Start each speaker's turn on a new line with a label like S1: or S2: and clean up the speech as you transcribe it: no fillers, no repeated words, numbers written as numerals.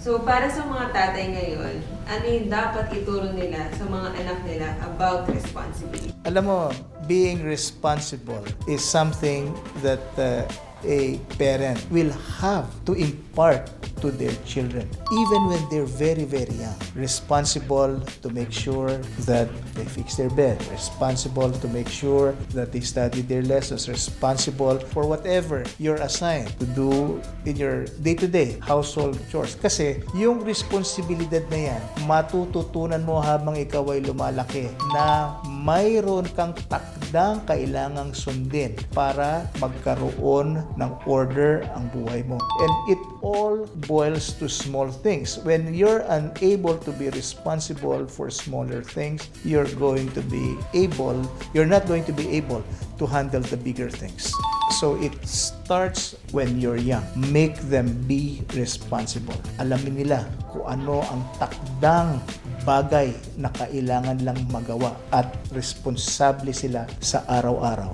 S1: So, para sa mga tatay ngayon, ano yung dapat ituro nila sa mga anak nila about responsibility?
S2: Alam mo, being responsible is something that a parent will have to impart to their children, even when they're very, very young. Responsible to make sure that they fix their bed. Responsible to make sure that they study their lessons. Responsible for whatever you're assigned to do in your day-to-day household chores. Kasi yung responsibilidad na yan, matututunan mo habang ikaw ay lumalaki na mayroon kang takdang kailangang sundin para magkaroon ng order ang buhay mo. And it all boils to small things. When you're unable to be responsible for smaller things, you're not going to be able to handle the bigger things. So it starts when you're young. Make them be responsible. Alamin nila kung ano ang takdang bagay na kailangan lang magawa at responsable sila sa araw-araw.